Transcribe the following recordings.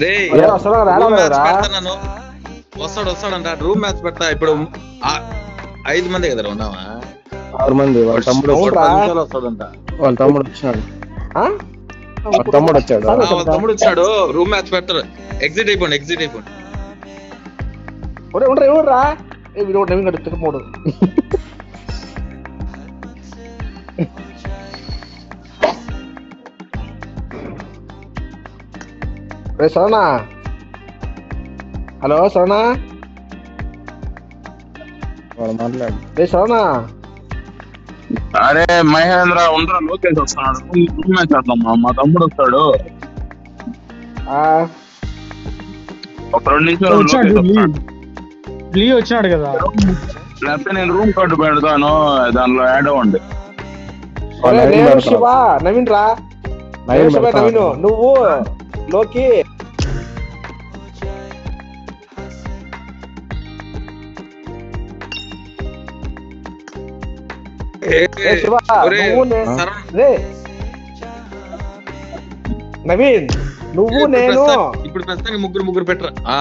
రే పెడతాను వస్తాడంట room match పెడతా ఇప్పుడు 5 మంది కదా ఉన్నావా 6 మంది వాళ్ళ తమ్ముడు వస్తాడంట వాళ్ళ తమ్ముడు వచ్చాడు తమ్ముడు వచ్చాడు రూమ్ మ్యాచ్ పెడతారు ఎగ్జిట్ అయిపోండి ఎవరురా నవీన్ గడు తిక్కమోడు రే సరేనా హలో సరేనా మాట్లాడు రే సరేనా అరే మహేంద్ర ఉండరా లోకేష్ వస్తున్నాడు రూమ్ మ్యాచ్ ఆడతామా మా తమ్ముడు వస్తాడు ఒక 2 నిమిషాలు వచ్చినాడు కదా లేకపోతే నేను రూమ్ కార్డు పెడతాను దానిలో యాడ్ అవ్వండి శివ నవీన్ రా నవీన్ నువ్వు లోకి నవీన్ నువ్వు నేను ఇప్పుడు ప్రస్తుతానికి ముగ్గురు పెట్టరా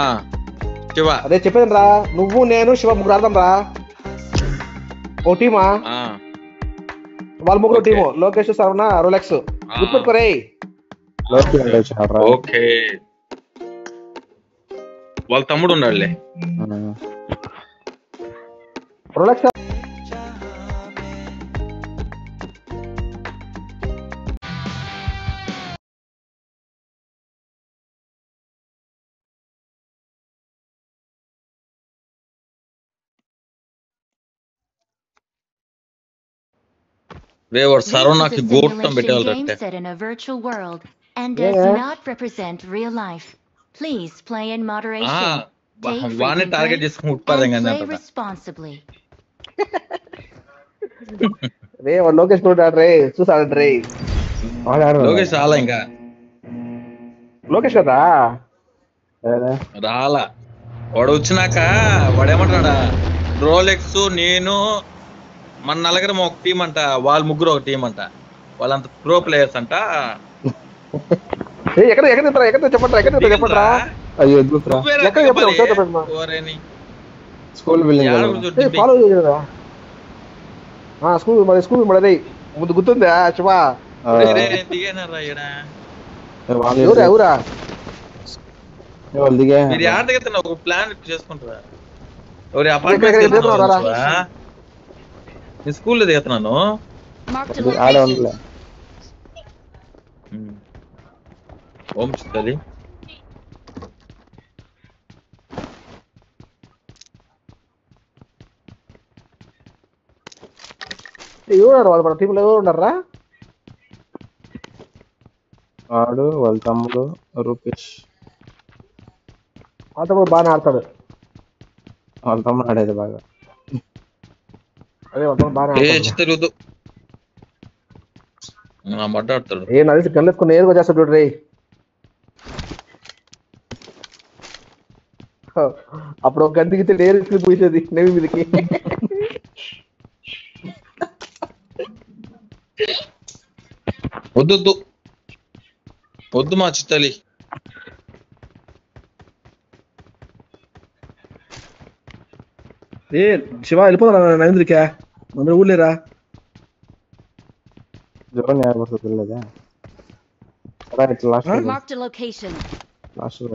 శివ అదే చెప్పేది రా నువ్వు నేను శివ ముగ్గురు ఆడదాం రా ఓ టీమా వాళ్ళ ముగ్గురు టీము లోకేష్ సరవణ రోలెక్స్ గుర్తుపెట్టుకోరే ఓకే వాళ్ళ తమ్ముడు ఉన్నాడులే రోలెక్స్ సరవణకి గోట్టం పెట్టాలి set in a virtual world and does not represent real life. Please play in moderation. వానే టార్గెట్ చేసుకొని ఉట్పాదంగా play responsibly. రే లోకేష్ కూడా రే చూసాడు రే లోకేష్ రాలా ఇంకా లోకేష్ కదా రాలా వాడు వచ్చినాక వాడేమంటాడా రోలెక్స్ నేను మన నలుగురం ఒక టీం అంట వాళ్ళ ముగ్గురు ఒక టీం అంట వాళ్ళంత ప్రో ప్లేయర్స్ అంట ముందు గుర్తుందా శివా మీరు యాడ దగ్గర ఒక ప్లాన్ చేసుకుంటారా ఎవరి అపార్ట్మెంట్ స్కూల్లో దిగుతున్నాను ఓం చిత్తలి ఎవరు వాళ్ళు మన టీంలో ఎవరు ఉన్నారా వాడు వాళ్ళ తమ్ముడు రూపేష్ వాళ్ళ తమ్ముడు బాగానే ఆడతాడు వాళ్ళ తమ్ముడు ఆడేది బాగా అదే వాళ్ళ తమ్ముడు బాగానే చిత్తలు మాట్లాడతాడు ఏ నలిసి కళ్ళెత్తుకుని నేరుగా చేస్తాడు రే అప్పుడు ఒక గంటకి నేరు పూసేది నెవి మీదకి వద్దు మా చిత్తలి ఏ శివ వెళ్ళిపోతా నరేంద్రికా అందరూ ఊర్లేరా జ్వరం ఏర్పడుతుంది లేదా లాస్ట్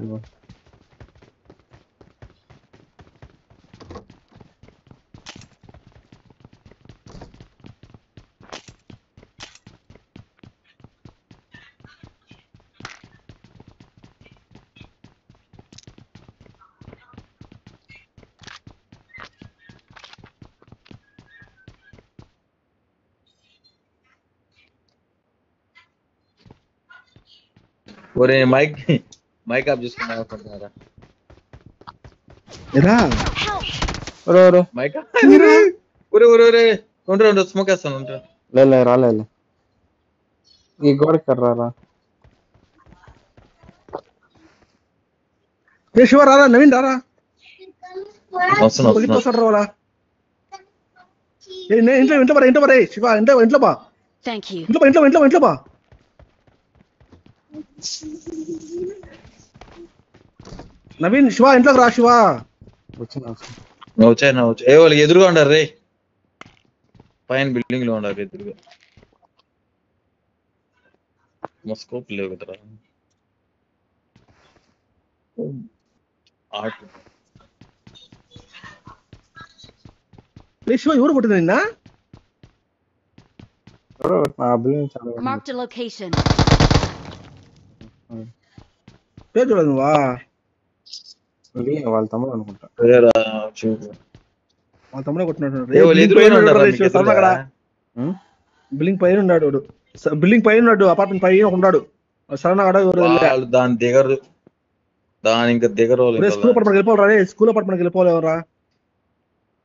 ఒరే మైక్ ఆఫ్ చేసుకున్నారా మైక్ ఒరే స్మోక్ వేస్తాను రాలే ఈ గోడకి కర్రారా ఏ శివ రారా నవీన్ రారా వస్తున్నా ఇంట్లో బా శివ ఇంట్లో బా ఇంట్లో బా నవీన్ శివ ఇంట్లోకి రా శివ. వచ్చిన నువ్వు వచ్చాయి ఏ వాళ్ళకి ఎదురుగా ఉండారు రే, పైన బిల్డింగ్ లో ఉండారు ఎదురుగా. మా స్కోప్ లేవు కదరా. ఆటు శివ ఎవరు కొట్టింది నిన్న? ఆ బిల్డింగ్ చాలా Marked a location. పేరు చూడదు నువ్వా? ఇది వాళ్ళ తమ్ముడు అనుకుంటా. అదేరా చూపు. వాళ్ళ తమ్ముడే కొట్టినట్టు. ఏ వాళ్ళు ఎదురుగానే ఉండారా మీకు ఎదురుగా? బిల్డింగ్ పైన ఉన్నాడు వాడు. బిల్డింగ్ పైన ఉన్నాడు, అపార్ట్మెంట్ పైన ఉన్నాడు. సడన్ గా వాళ్ళు దాని దిగరు, దాని ఇంకా దిగరు. స్కూల్ అపార్ట్మెంట్ వెళ్ళిపోవాలరా. స్కూల్ అపార్ట్మెంట్ వెళ్ళిపోవాలి ఎవరా?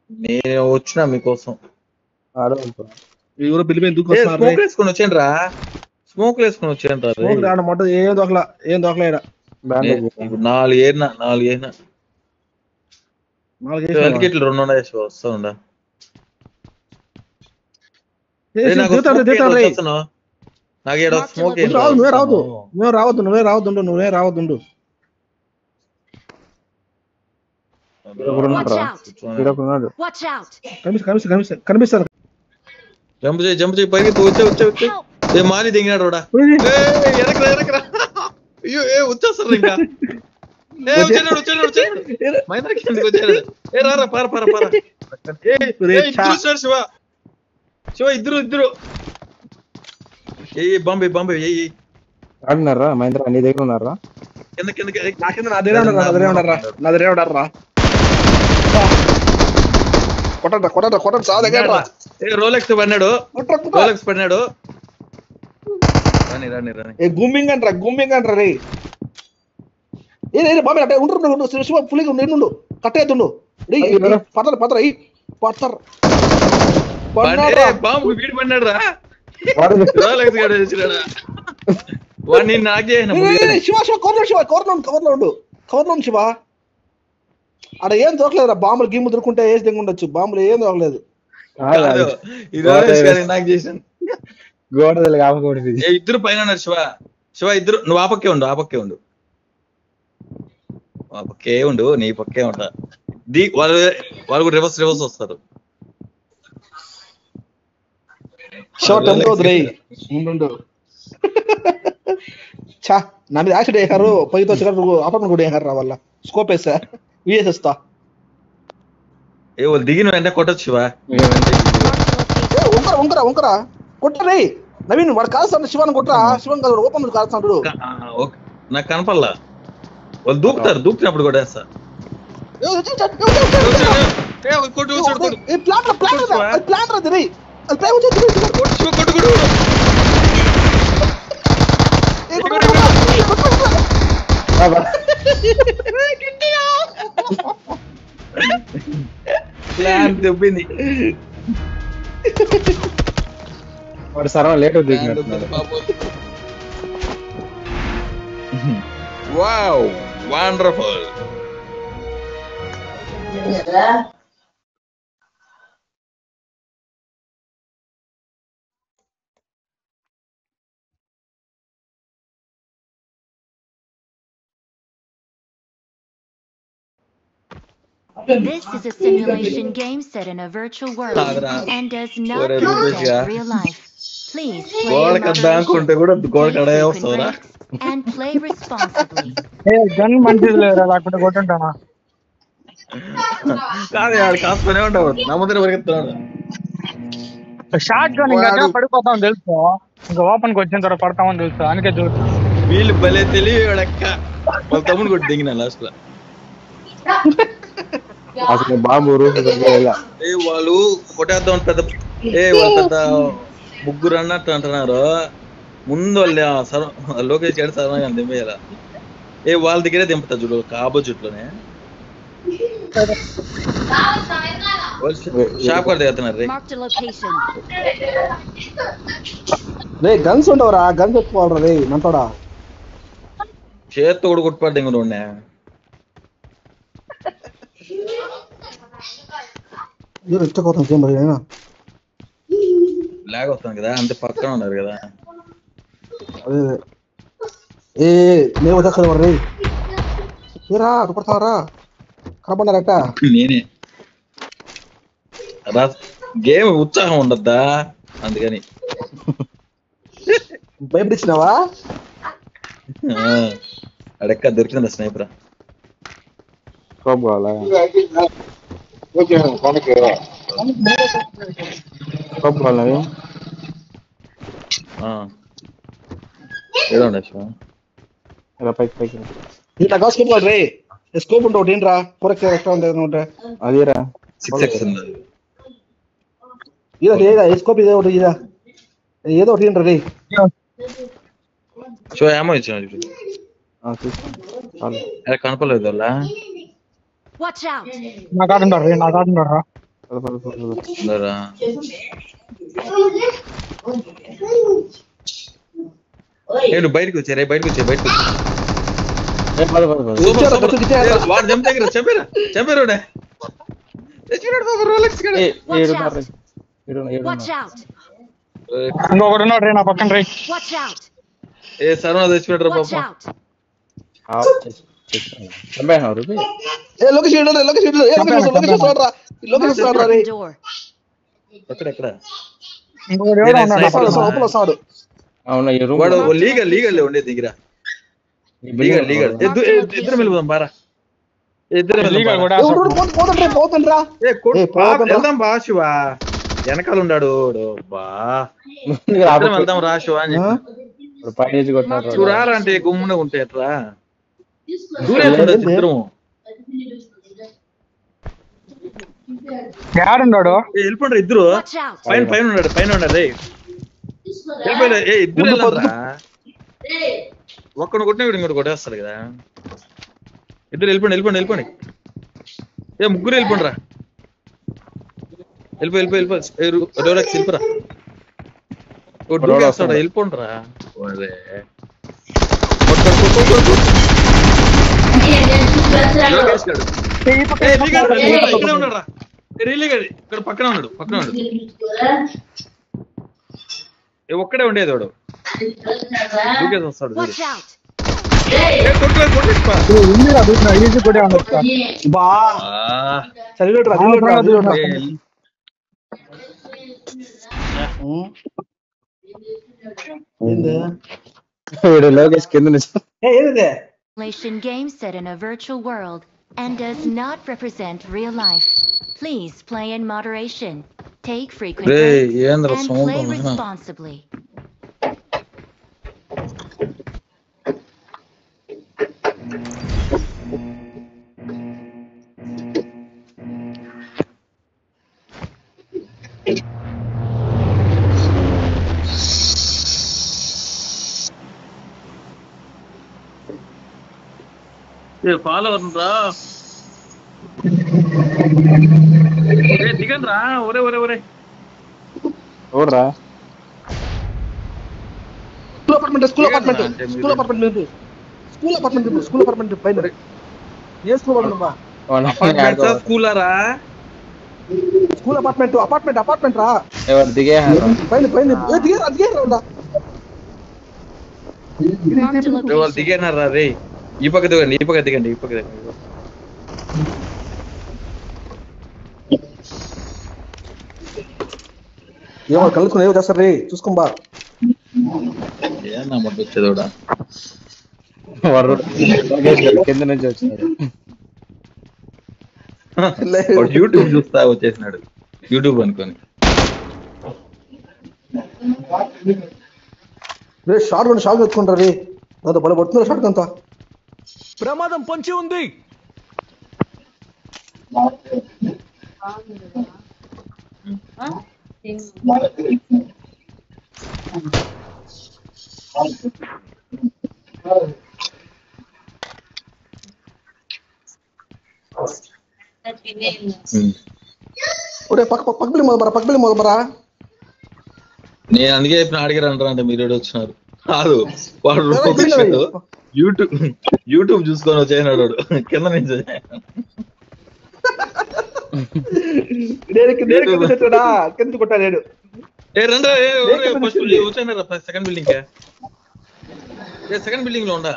నేను వచ్చినా మీకోసం. ఎవరో బిల్లు దూకు స్మోక్ వేసుకొని వచ్చాను రా, స్మోక్ వేసుకొని వచ్చాను రా. మొట్ట ఏం దోకలా, ఏం దోకలేడా. నాలుగు ఏరినా ఇట్లు 2 ఉన్నాయి వస్తా ఉండా. నాకు ఏడో స్మోక్ నువ్వే రావద్దు. Watch out! కనిపిస్తాను. జంప్ చేయి పైకి వచ్చే ఏ మాలి దిగినాడు వాడా. ఎరకరా అయ్యో వచ్చేస్తారు ఇంకా. వచ్చాడు మహేంద్రకి ఎందుకు వచ్చాడు? ఏ రారా పార చూసినాడు శివ ఇద్దరు ఏ బాంబే ఏ ఆడినారా మహేంద్ర? నీ దగ్గర ఉన్నారా? కింద నా దగ్గరే ఉన్నారా? కొట్టండి చాలా దగ్గర. రోలెక్స్ పడినాడు. రాని గుమ్మింగ్ అంటారా రే. ఏ బాబు అంటే ఉండు ఫుల్గా ఉండు, కట్టేద్దుండు. బాంబు వీడి పడినాడు రా. రోలెక్స్ గాడు వచ్చినాడా వాడిని నాకు శివ కవర్లో ఉండు శివ. అక్కడ ఏం దొరకలేదు. బాంబులు గిమ్ము దొరుకుంటే వేసి దింగు ఉండొచ్చు. బాంబులు ఏం దొరకలేదు. నాకు చేసాను. ఇద్దరు పైన ఉన్నారు శివ ఇద్దరు. నువ్వు ఆ పక్కే ఉండు నీ పక్కే ఉంటా. వాళ్ళు రివర్స్ వస్తారు. నా మీద యాక్సిడెంట్ అయ్యారు. పైతో అపార్ట్మెంట్ కూడా వేసారు రా వాళ్ళ. స్కోప్ వేసా వేసేస్తా. వాళ్ళు దిగిన వెంటనే కొట్టచ్చు శివ. ఉంకరా కొట్టరే నవీన్. వాడు కాల్స్తాడు శివాన్ని కొట్టరా. శివన్ కాదు ఓపెన్ కాల్స్తాడు. నాకు కనపల్లా. వాళ్ళు దూకుతున్నప్పుడు కొట్టేస్తా. ప్లాన్ దొబ్బింది. వాడు సరళ లేట్ దిగినట్టు. Wow wonderful. This is a simulation game set in a virtual world and does not represent real life. Please play in moderation and play responsibly. Gun మంచిది లేరా, లేకపోతే కొట్టుంటానా. కాసుకునే ఉంటావు నా ముందర పరిగెత్తున్నాడు. షార్ట్ గన్ ఇంకా పడిపోతామని తెలుసు, ఇంకా ఓపెన్ కి వచ్చిన తర్వాత పడతామని తెలుసు. అందుకే చూడు వీళ్ళు భలే తెలియక్క. వాళ్ళ తమ్ముడు కొట్టి దిగిన లాస్ట్ లో. అసలు బాబు వాళ్ళు కొట్టేద్దాం పెద్ద పెద్ద ముగ్గురు అన్నట్టు అంటున్నారు. ముందు వాళ్ళు లోకేష్ గారి సర్వం దింపేయాల. వాళ్ళ దగ్గరే దింపుతా చూడు ఆపోజిట్ లోనే. షాప్ కూడా దిగుతున్నారు రే. గన్స్ ఉండవురా, గన్స్ ఎత్తుకోవాలరా రే మంటోడా. చేత్తో కూడా కొట్టుపడ్డా ఇంకొండ ఉండే. లాగ్ వస్తుంది కదా, అంతే పక్కన ఉన్నారు కదా. అదే నేను వచ్చేస్తా రే. ఏరా పడతారా కనపడ్డారట నేనే గేమ్ ఉత్సాహం ఉండద్దా అందుకని భయపడిచ్చినావా అడెక్క దొరికిందా స్నైపర్ స్కోప్ కావాలా స్కోప్ కావాలా ఏదో ఉండే ఇలా పైకి ఇట్లా స్కోప్ కాదు రే స్కోప్ ఉంటావు ఒకటి ఏంట్రా 4x ఎక్స్ట్రా ఉంటుంది అదేరా 6x ఉంది ఇదా స్కోప్ ఇదే ఒకటి ఇదా ఏదో ఒకటి ఏంట్రా రే షో ఏమో ఇచ్చిన కనపలేదు అలా Watch out! నా కాడుంటారు నా కాడుంటారా నువ్వు బయటకు వచ్చారే బయటకు వచ్చా బయటకు వాడు చంపారా చంపారు Watch out! ఇంకొకటి ఉన్నాడు రే నా పక్కన రే Watch out! ఏ సర్వ తెచ్చిపెట్టరా Watch పాప out! Location Open door. ఎక్కడ ఇంకొకటి ఎవడో ఉన్నాడు నా పక్కన. లోపల వస్తాడు అవునా ఈ రూమ్ వాడు లీగల్ ఉండే దగ్గర లీగల్ ఇద్దరు వెళ్ళిపోదాం బారా ఇద్దరు లీగల్ కూడా పోతుండ్రా వెళ్దాం బా శివ వెనకాల ఉన్నాడు బా వెళ్దాం రా శివ అని పైన కొట్టినారు చూడాలా అంటే గుమ్మున ఉంటే ఎట్లా దూరం ఇద్దరు యాడున్నాడు వెళ్ళిపోండి ఇద్దరు Watch out! పైన ఉన్నాడు రే వెళ్ళిపోయి ఇద్దరు వెళ్ళరా ఒక్కడు కొట్టినా వీడు ఇంకోటి కొట్టేస్తాడు కదా ఇద్దరు వెళ్ళిపోండి ఏ ముగ్గురు వెళ్ళిపోండి రా వెళ్ళిపో రోలెక్స్ వెళ్ళిపోరా దూకేస్తాడా వెళ్ళిపోండి రా ఇక్కడే ఉన్నాడు రా ఇక్కడ పక్కన ఉన్నాడు ఒక్కడే ఉండేది వాడు దూకేసి వస్తాడు Watch out! ఈజీ కూడా ఉండొచ్చు బా చదివేట్రా వీడు లోకేష్ కింద నుంచి ఏదే Simulation game set in a virtual world and does not represent real life. Please play in moderation. Take frequent breaks and play responsibly. Follow రా దిగండి రా ఒరే ఎవరురా స్కూల్ అపార్ట్మెంట్ పైన ఏ స్కూల్ స్కూలరా స్కూల్ అపార్ట్మెంట్ రా ఎవరు దిగే పైన దిగేరా Marked a వాళ్ళు location. దిగేనారా రే ఈ పక్క దిగండి ఏమో కలుసుకుని ఏమో చేస్తారు రే చూసుకోబా ఏమన్నా మొట్ట వచ్చేదోడా కింద నుంచి వచ్చినాడు యూట్యూబ్ చూస్తా వచ్చేసినాడు యూట్యూబ్ అనుకోని రే షార్ట్ ఎత్తుకుంటారు రే నాతో బల పడుతున్నారు షార్ట్ అంతా ప్రమాదం పొంచి ఉంది. ఒరే పక్కబిల్లి మొదబరా నేను అందుకే చెప్పిన అడిగారంటారా అంటే మీరు వచ్చినారు కాదు వాడు యూట్యూబ్ చూసుకొని వచ్చేనాడు వాడు కింద నుంచి కింద కొట్టా లేడు వచ్చానారా సెకండ్ బిల్డింగ్ సెకండ్ బిల్డింగ్ లో ఉండా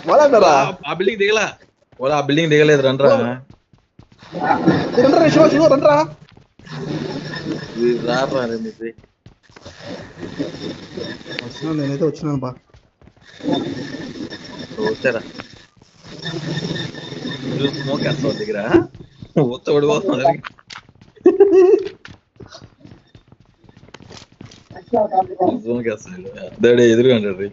వాళ్ళంటారా ఆ బిల్డింగ్ దిగలా వాళ్ళ ఆ బిల్డింగ్ దిగలేదు రండ్రా రండ్రా శివ శివ రండ్రా రారా వచ్చినా నేనైతే వచ్చినాను బా వచ్చారా స్మోక్ వేస్తావు దగ్గర ఊత ఓడిపోతున్నా స్మోక్ వేస్తాడు ఎదురుగా అంటాడు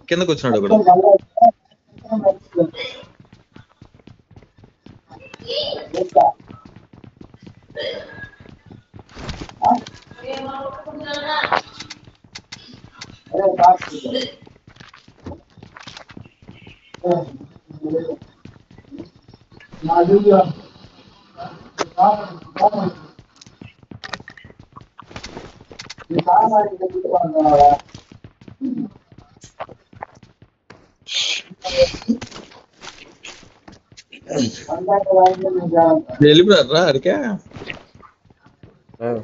కిందకు వచ్చినాడు ఒకడు వెళ్ళిపోయారా అడికా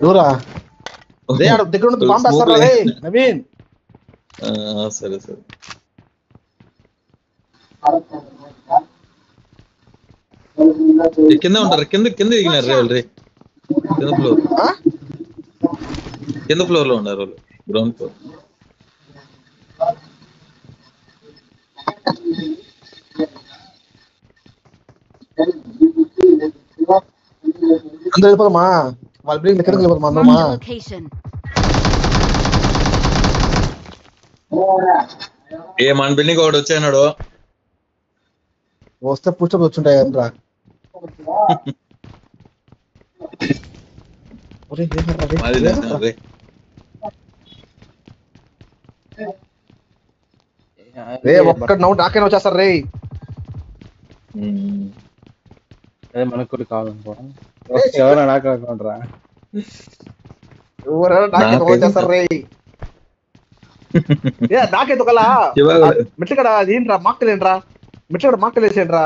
దూరా దగ్గర ఉన్నది బాంబు వేస్తారా నవీన్ సరే సరే కింద ఉంటారు కింద దిగినారు రే వాళ్ళు కింద ఫ్లోర్ లో ఉన్నారు వాళ్ళు గ్రౌండ్ ఫ్లోర్ అందరూ వెళ్ళిపోదామా వాళ్ళ బిల్డింగ్ దగ్గరికి వెళ్ళిపోదామా అందరమా మన బిల్డింగ్ ఒకటి వచ్చాడు వస్తే పుస్తకం వచ్చుంటాయి అందరా రే ఒక్కటి నవ్వు నాకైనా వచ్చేస్తారు రే అదే మనకు కూడా కావాలనుకో ఎవరైనా నాకు అనుకుంటారా ఎవరైనా నాకైతే వచ్చేస్తారు రే నాకైతే ఒకలా మెట్లు కదా అది ఏంట్రా మాక్కలేంట్రా మెట్లు కూడా మాక్కలేసేంట్రా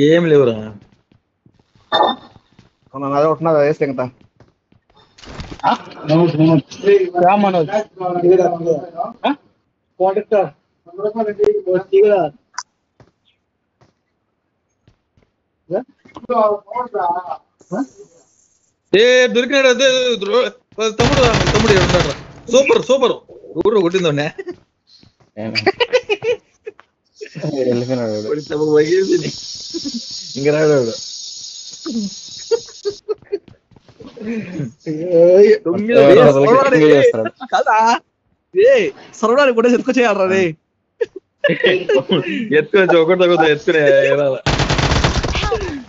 ఏం లేవురా అదే ఉంటున్నా వేస్తే కదా దొరికినాడు అదే తమ్ముడు ఉన్నాడు సూపర్ సూపర్ ఊరు కొట్టిందోనే ఇంక రాడు కదా సరవడానికి కూడా ఎత్తుకు చేయాలరా రే ఎత్తుకొని ఒకటి తగ్గుతా ఎత్తుకునే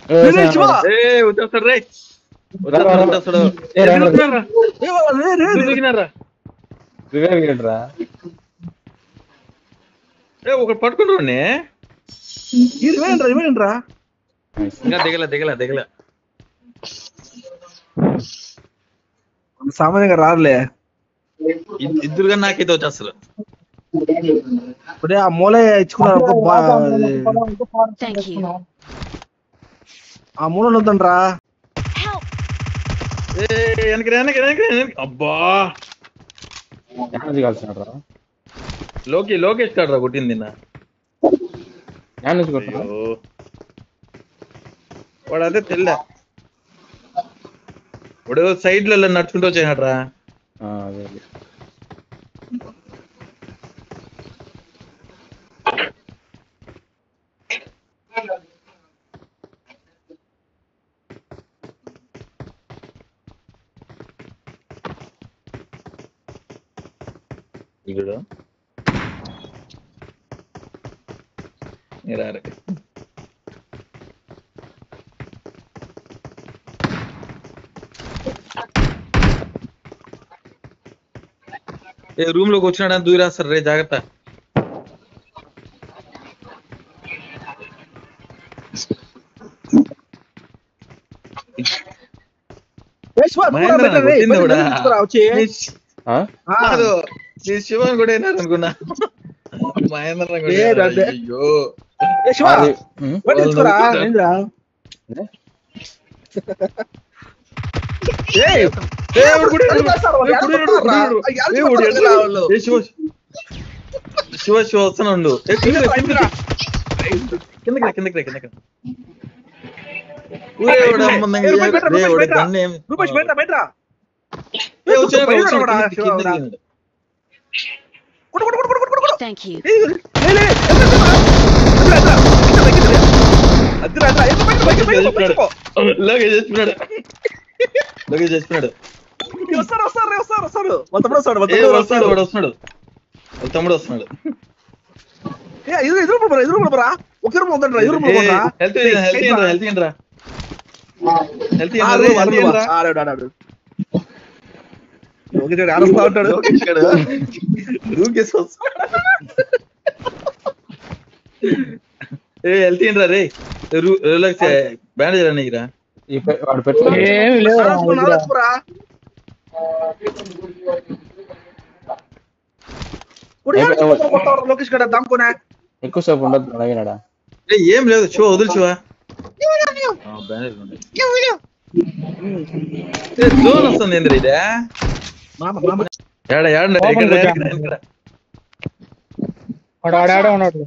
వచ్చేస్తాడు రే వచ్చేస్తాడు ఒకటి పట్టుకుంటానే ఇంకా దిగల సామాన్యంగా రారులే ఇద్దరుగా నాకైతే వచ్చేస్తారు ఇప్పుడే ఆ మూల ఇచ్చుకున్నారు ఆ మూల వద్దండ్రా అబ్బా లోకేష్ కాడరా కొట్టింది వాడు అదే తెల్ల వాడు సైడ్ లలో నడుచుకుంటూ వచ్చాడరా ఇక్కడ రారు రూమ్ లోకి వచ్చినాడని దూరేస్తారు రే జాగ్రత్త శివన్ కూడా అయినారు అనుకున్నా మహేంద్ర అయ్యో శివ శివ వస్తున్నాడు. కిందకి Thank you. వస్తున్నాడు తమ్ముడు వస్తున్నాడు. వెళ్తీండ్రా రే బ్యాండేజ్ నీకురా. ఏమి లేదు లోకేష్ గడ దాముకునే ఎక్కువసేపు ఉండదు అడిగినాడా. ఏం లేదు షో వదులు శివ. జోన్ వస్తుంది ఏంద్ర ఇదే. ఉన్నాడు.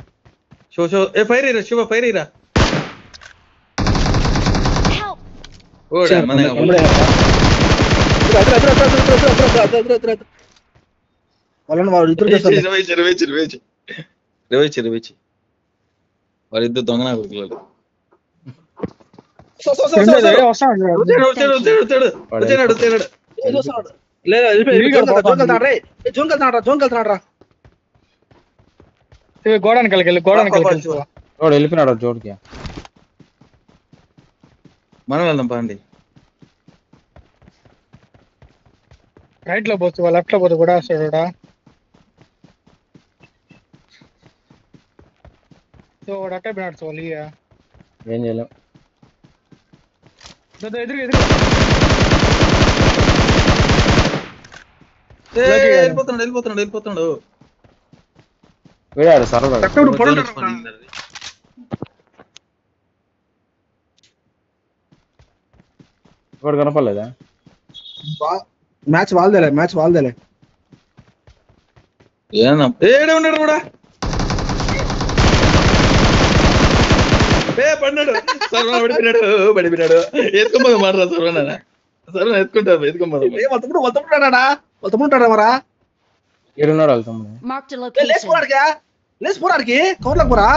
షో షో ఏ ఫైర్ ఇరా శివ ఫైర్ ఇరా. వాళ్ళిద్దరు దొంగ నా కొడుకులు. గోడానికి వెళ్ళిపోయినాడు జోడికి. మనం వెళ్దాం పాండి. రైట్ లో పోతు లెఫ్ట్ లో పోతు కూడా వస్తాడు. అట్టే పెడతావు ఏం చేయలేం. వెళ్ళిపోతున్నాడు. వీడాడు సర్వ ఇప్పుడు కనపడలేదా? మ్యాచ్ వాళ్ళదేలే. ఏడే ఉన్నాడు కూడా. పడినాడు పడిపోయినాడు. ఎత్తుకోమో మాట్రా సర్వనా ఎత్తుకుంటారు. ఎత్తుకుంటాడా మరా ఏడున్నాడు వాళ్ళ తమ్ముడు. లేచి పోరాడికి కవర్లకు పోరా.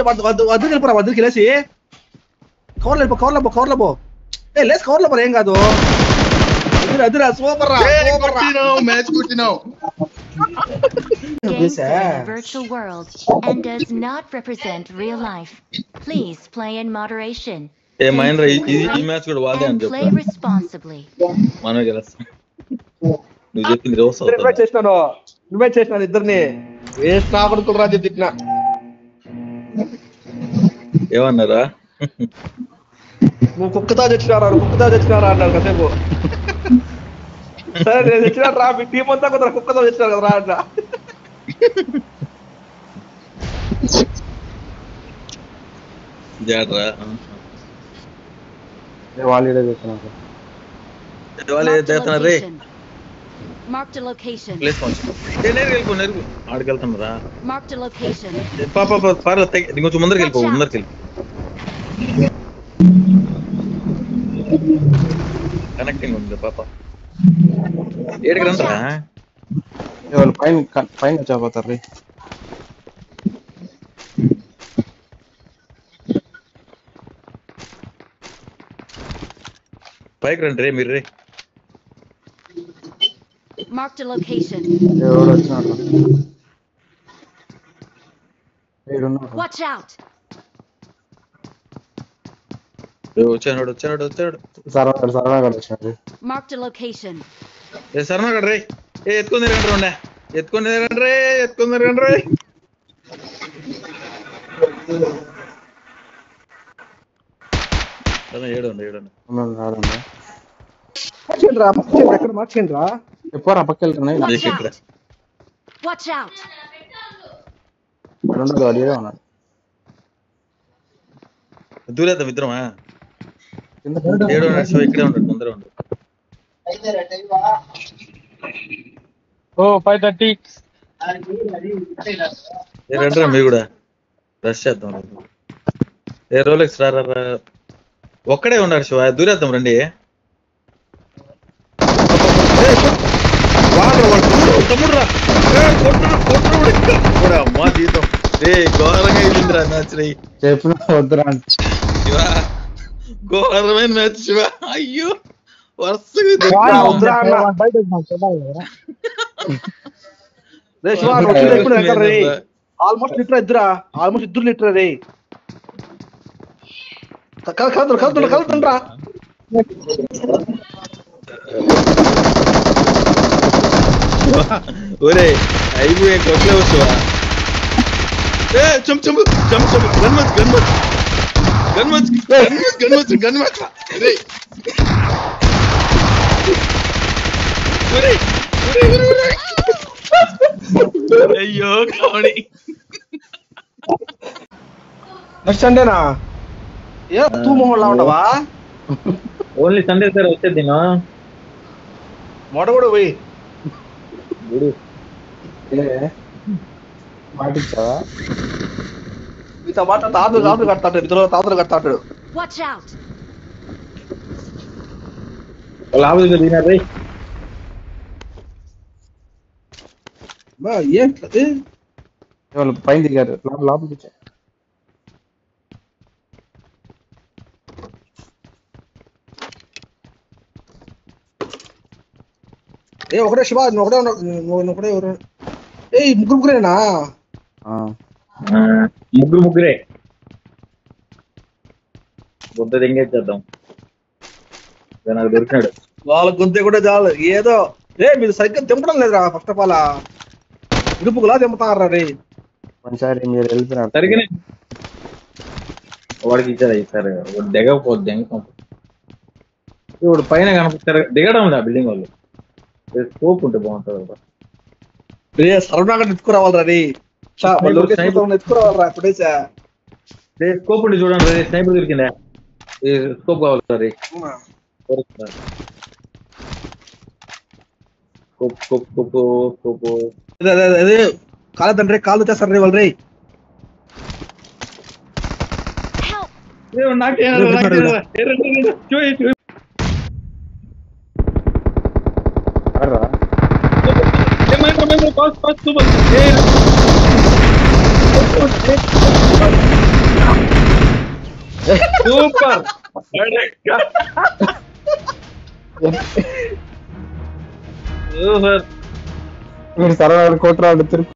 వద్దరికి వెళ్ళిపోరా. వద్దరికి లేచి కవర్లో పో. లేచి కవర్లో పోరా. ఏం కాదు. అదిరా సూపర్ రా. మ్యాచ్ కొట్టినావు. Games set in a virtual world and does not represent real life. Please play in moderation. ఏ మహేంద్ర ఈ మ్యాచ్ కూడా వాళ్ళే అని Play responsibly. మనమే గెలుస్తాం. నువ్వు చెప్పింది రోజు ఇన్వైట్ చేసినాను ఇద్దరిని. వేస్ట్ నా కొడుకులు రా చెప్పిన. ఏమన్నారా? నువ్వు కుక్కతో తెచ్చినారా అన్నారు కాసేపు. సరే నేను తెచ్చినాను రా. మీ టీం అంతా కొంత కుక్కతో తెచ్చినారు కదా రా అట్లా. Marked a location. ఆడికెళ్తున్నారా? Marked a location. కొంచెం ముందరికి వెళ్ళిపో. కనెక్టింగ్ ఉంది పాప. ఏడికి రంతా పైన వచ్చాపోతారు. పైకి రండి రే మీరు రే. Marked a location. ఎవరు వచ్చినాడు? Watch out. వచ్చాడు. సరళ వచ్చినాడు. Marked a location. సరళ రే. ఎత్తుకొని రండి రే. ఏడండి ఎక్కడ మార్చేయండి రా. ఎప్పుడు ఆ పక్క వెళ్తున్నాయి. Watch out. ఉన్నాడు. దూరేద్దాం ఇద్దరమా. ఇక్కడే ఉన్నాడు. ముందర ఉండు. ఓ 5:30. రండిరా మీరు కూడా రష్ చేద్దాం. ఏ రోలెక్స్ రా ఒక్కడే ఉన్నాడు శివ, దూరేద్దాం రండి. తమ్ముడు రా అమ్మా జీతం ఘోరంగా అయిందిరా మ్యాచ్ రే. చెప్పిన వద్దురా శివ ఘోరమైన మ్యాచ్ శివ. అయ్యో వరుసగా ఆల్మోస్ట్ లీటర్ ఇద్దరా, ఆల్మోస్ట్ 2 లీటర్ రే. కలుతుండ్రా ఒరే అయిపోయి కొట్లే వచ్చావా? అయ్యో కావడి నెక్స్ట్ సండేనా? ఏ తూ మొహంలా ఉండవా? ఓన్లీ సండే సార్ వచ్చేది మొడ కూడా పోయి మాటిచ్చావా? మీతో మాట తాతలు కడతాడు, ఇద్దరు తాతలు కడతాడు. Watch out! తినారు ఏంటది? వాళ్ళు పైన దిగారు, లోపలికి వచ్చారు. ఏ ఒకటే శివ, నువ్వు ఒకటే ఎవరు? ఏ ముగ్గురేనా? ముగ్గురే బుద్ధ దింగేద్దాం. నాకు దొరికాడు వాళ్ళ గుంతే కూడా చాలు. ఏదో మీరు సరిగ్గా దింపడం లేదురా. ఫస్ట్ ఆఫ్ ఆల్ ఇరుపులా దింపుతారా రే. ఒకసారి మీరు వెళ్ళిపోయినారు సరిగ్గానే వాడికి ఇచ్చారు సార్. దిగకపోద్ది ఇప్పుడు పైన కనిపిస్తారు, దిగడం లే బిల్డింగ్ వాళ్ళు. స్కోప్ ఉంటే బాగుంటుంది. సరవనాగా ఎత్తుకురావాలరా రే. ఎత్తుకురావాలరా ఇప్పుడే. స్కోప్ ఉంటే చూడండి రే. స్నైపర్ దొరికిందా? స్కోప్ కావాలి సార్. అదే కాలేదండ్రి, కాలు చేస్తారు రే వాళ్ళు రే. సూపర్ మీరు సరళ కోట్రాడు తిరుగు.